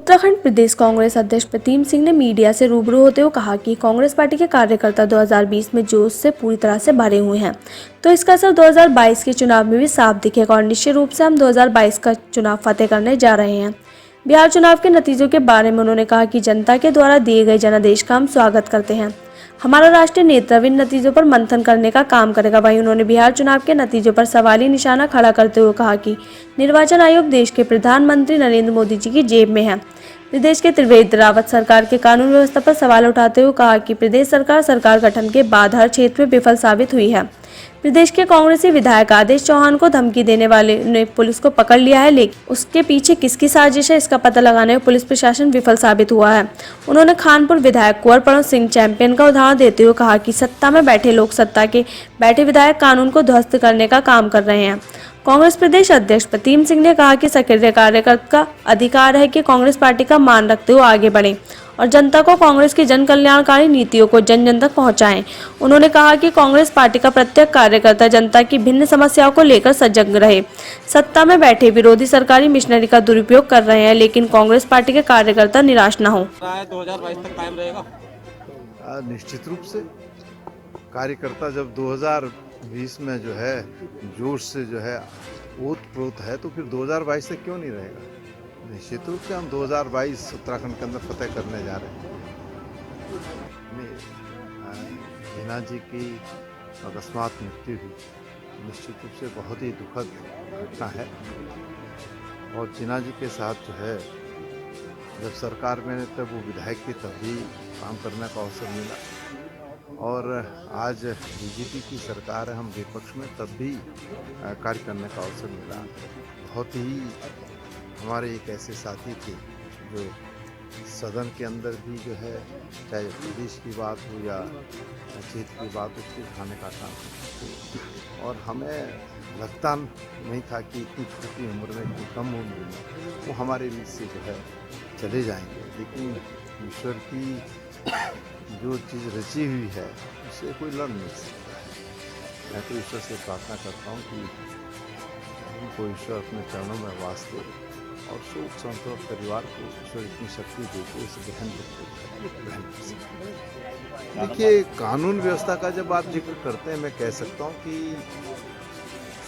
उत्तराखंड प्रदेश कांग्रेस अध्यक्ष प्रतीम सिंह ने मीडिया से रूबरू होते हुए कहा कि कांग्रेस पार्टी के कार्यकर्ता 2020 में जोश से पूरी तरह से भरे हुए हैं, तो इसका असर 2022 के चुनाव में भी साफ दिखेगा और निश्चित रूप से हम 2022 का चुनाव फतेह करने जा रहे हैं। बिहार चुनाव के नतीजों के बारे में उन्होंने कहा कि जनता के द्वारा दिए गए जनादेश का हम स्वागत करते हैं। हमारा राष्ट्रीय नेतृत्व इन नतीजों पर मंथन करने का काम करेगा। वहीं उन्होंने बिहार चुनाव के नतीजों पर सवाली निशाना खड़ा करते हुए कहा कि निर्वाचन आयोग देश के प्रधानमंत्री नरेंद्र मोदी जी की जेब में है। प्रदेश के त्रिवेंद्र रावत सरकार के कानून व्यवस्था पर सवाल उठाते हुए कहा कि प्रदेश सरकार गठन के बाद हर क्षेत्र में विफल साबित हुई है। प्रदेश के कांग्रेसी विधायक आदेश चौहान को धमकी देने वाले ने पुलिस को पकड़ लिया है, लेकिन उसके पीछे किसकी साजिश है इसका पता लगाने में पुलिस प्रशासन विफल साबित हुआ है। उन्होंने खानपुर विधायक कुंवर पवन सिंह चैंपियन का उदाहरण देते हुए कहा कि सत्ता में बैठे लोग सत्ता के बैठे विधायक कानून को ध्वस्त करने का काम कर रहे हैं। कांग्रेस प्रदेश अध्यक्ष प्रतीम सिंह ने कहा कि सक्रिय कार्यकर्ता का अधिकार है कि कांग्रेस पार्टी का मान रखते हुए आगे बढ़े और जनता को कांग्रेस की जन कल्याणकारी नीतियों को जन जन तक पहुंचाएं। उन्होंने कहा कि कांग्रेस पार्टी का प्रत्येक कार्यकर्ता जनता की भिन्न समस्याओं को लेकर सजग रहे। सत्ता में बैठे विरोधी सरकारी मिशनरी का दुरुपयोग कर रहे हैं, लेकिन कांग्रेस पार्टी के कार्यकर्ता निराश न हो। 2022 तक कायम रहेगा। निश्चित रूप से कार्यकर्ता जब 2020 में जो है जोश से जो है ओत-प्रोत है, तो फिर 2022 तक क्यों नहीं रहेगा। निश्चित रूप से हम 2022 उत्तराखंड के अंदर फतेह करने जा रहे हैं। हीना जी की अकस्मात मृत्यु हुई, निश्चित रूप से बहुत ही दुखद घटना है। और जीना जी के साथ जो है जब सरकार में तब वो विधायक की तब भी काम करने का अवसर मिला, और आज बीजेपी की सरकार है, हम विपक्ष में तब भी कार्य करने का अवसर मिला। बहुत ही हमारे एक ऐसे साथी थे जो सदन के अंदर भी जो है चाहे प्रदेश की बात हो या क्षेत्र की बात उसको उठाने का काम करते, और हमें लगता नहीं था कि इतनी छोटी उम्र में, इतनी कम उम्र में वो हमारे बीच से जो है चले जाएंगे। लेकिन ईश्वर की जो चीज़ रची हुई है उससे कोई लड़ नहीं सकता है। मैं तो ईश्वर से प्रार्थना करता हूँ कि उनको ईश्वर अपने चरणों में वास दे और शोक संतप्त परिवार को ईश्वर इतनी शक्ति दे के इस गहन को। देखिए, कानून व्यवस्था का जब आप जिक्र करते हैं, मैं कह सकता हूँ कि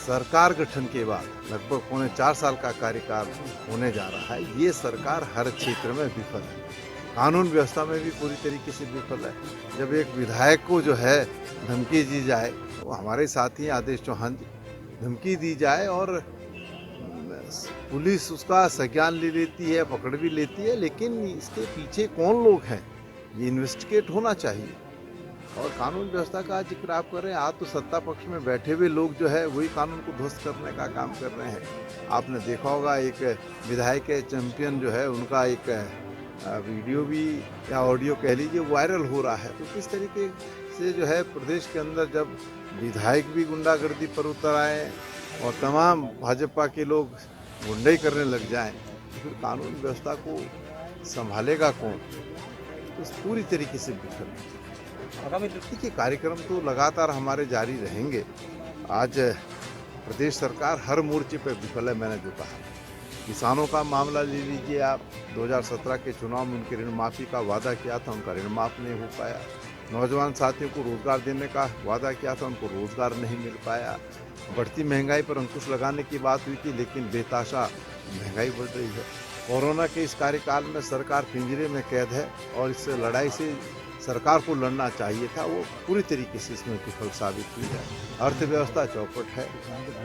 सरकार गठन के बाद लगभग 4.25 साल का कार्यकाल होने जा रहा है। ये सरकार हर क्षेत्र में विफल है, कानून व्यवस्था में भी पूरी तरीके से विफल है। जब एक विधायक को जो है धमकी दी जाए, तो हमारे साथी आदेश चौहान जी, धमकी दी जाए और पुलिस उसका संज्ञान ले लेती है, पकड़ भी लेती है, लेकिन इसके पीछे कौन लोग हैं ये इन्वेस्टिगेट होना चाहिए। और कानून व्यवस्था का जिक्र आप कर रहे हैं, आज तो सत्ता पक्ष में बैठे हुए लोग जो है वही कानून को ध्वस्त करने का काम कर रहे हैं। आपने देखा होगा एक विधायक चैंपियन जो है उनका एक वीडियो भी या ऑडियो कह लीजिए वायरल हो रहा है। तो किस तरीके से जो है प्रदेश के अंदर जब विधायक भी गुंडागर्दी पर उतर आए और तमाम भाजपा के लोग गुंडाई करने लग जाएं, तो फिर कानून व्यवस्था को संभालेगा कौन। तो पूरी तरीके से विफल है। देखिए, कार्यक्रम तो लगातार हमारे जारी रहेंगे। आज प्रदेश सरकार हर मोर्चे पर विफल है। मैंने जो कहा, किसानों का मामला ले लीजिए आप, 2017 के चुनाव में उनके ऋण माफ़ी का वादा किया था, उनका ऋण माफ नहीं हो पाया। नौजवान साथियों को रोज़गार देने का वादा किया था, उनको रोज़गार नहीं मिल पाया। बढ़ती महंगाई पर अंकुश लगाने की बात हुई थी, लेकिन बेताशा महंगाई बढ़ रही है। कोरोना के इस कार्यकाल में सरकार पिंजरे में कैद है और इस लड़ाई से सरकार को लड़ना चाहिए था, वो पूरी तरीके से इसमें विफल साबित हुई है। अर्थव्यवस्था चौपट है,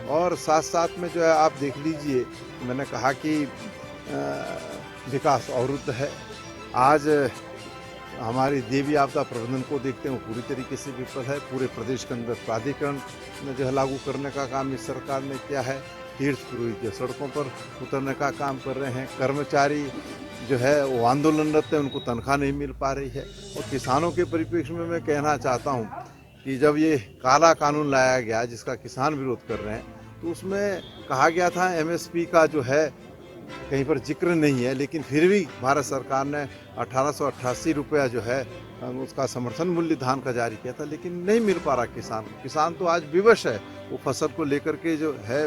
और साथ साथ में जो है आप देख लीजिए, मैंने कहा कि विकास अवरुद्ध है। आज हमारी देवी आपदा प्रबंधन को देखते हैं, वो पूरी तरीके से विफल है। पूरे प्रदेश के अंदर प्राधिकरण जो है लागू करने का काम इस सरकार ने किया है। तीर्थ पुरोहित जो सड़कों पर उतरने का काम कर रहे हैं। कर्मचारी जो है वो आंदोलनरत है, उनको तनख्वाह नहीं मिल पा रही है। और किसानों के परिप्रेक्ष्य में मैं कहना चाहता हूँ कि जब ये काला कानून लाया गया जिसका किसान विरोध कर रहे हैं, तो उसमें कहा गया था MSP का जो है कहीं पर जिक्र नहीं है, लेकिन फिर भी भारत सरकार ने 1888 रुपया जो है उसका समर्थन मूल्य धान का जारी किया था, लेकिन नहीं मिल पा रहा किसान तो आज विवश है। वो फसल को लेकर के जो है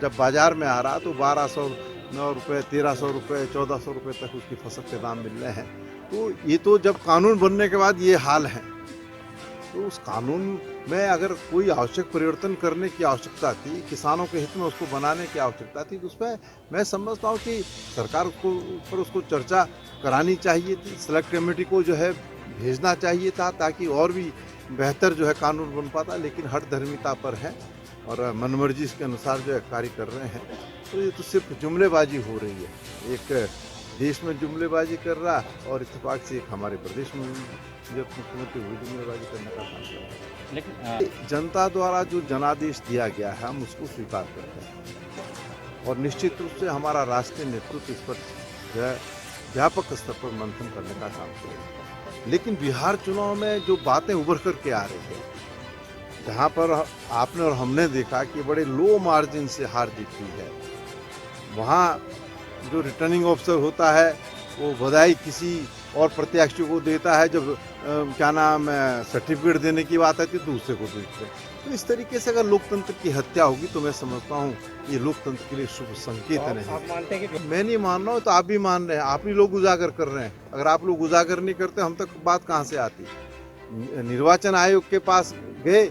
जब बाजार में आ रहा तो 1200 9 रुपये 1300 रुपये 1400 रुपये तक उसकी फसल के दाम मिल रहे हैं। तो ये तो जब कानून बनने के बाद ये हाल है, तो उस कानून में अगर कोई आवश्यक परिवर्तन करने की आवश्यकता थी, किसानों के हित में उसको बनाने की आवश्यकता थी, तो उसमें मैं समझता हूँ कि सरकार को ऊपर उसको चर्चा करानी चाहिए थी, सेलेक्ट कमेटी को जो है भेजना चाहिए था, ताकि और भी बेहतर जो है कानून बन पाता। लेकिन हठ धर्मिता पर है और मनमर्जी के अनुसार जो है कार्य कर रहे हैं। तो ये तो सिर्फ जुमलेबाजी हो रही है, एक देश में जुमलेबाजी कर रहा और इत्तेफाक से एक हमारे प्रदेश में जो मुख्यमंत्री हुए जुमलेबाजी करने का काम कर रहा है। लेकिन जनता द्वारा जो जनादेश दिया गया है हम उसको स्वीकार करते हैं और निश्चित रूप से हमारा राष्ट्रीय नेतृत्व इस पर जो है व्यापक स्तर पर मंथन करने का काम करेगा। लेकिन बिहार चुनाव में जो बातें उभर करके आ रही है, जहाँ पर आपने और हमने देखा कि बड़े लो मार्जिन से हार जीत हुई है, वहाँ जो रिटर्निंग ऑफिसर होता है वो बधाई किसी और प्रत्याशी को देता है, जब क्या नाम सर्टिफिकेट देने की बात आती है दूसरे को देते हैं। तो इस तरीके से अगर लोकतंत्र की हत्या होगी तो मैं समझता हूँ ये लोकतंत्र के लिए शुभ संकेत नहीं। आप मानते हैं कि मैं नहीं मान रहा हूँ तो आप भी मान रहे हैं, आप ही लोग उजागर कर रहे हैं। अगर आप लोग उजागर नहीं करते हम तक बात कहाँ से आती। निर्वाचन आयोग के पास गए,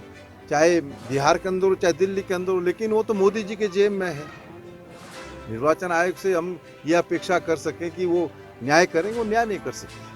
चाहे बिहार के अंदर हो चाहे दिल्ली के अंदर हो, लेकिन वो तो मोदी जी के जेब में है। निर्वाचन आयोग से हम यह अपेक्षा कर सकें कि वो न्याय करेंगे, वो न्याय नहीं कर सकते।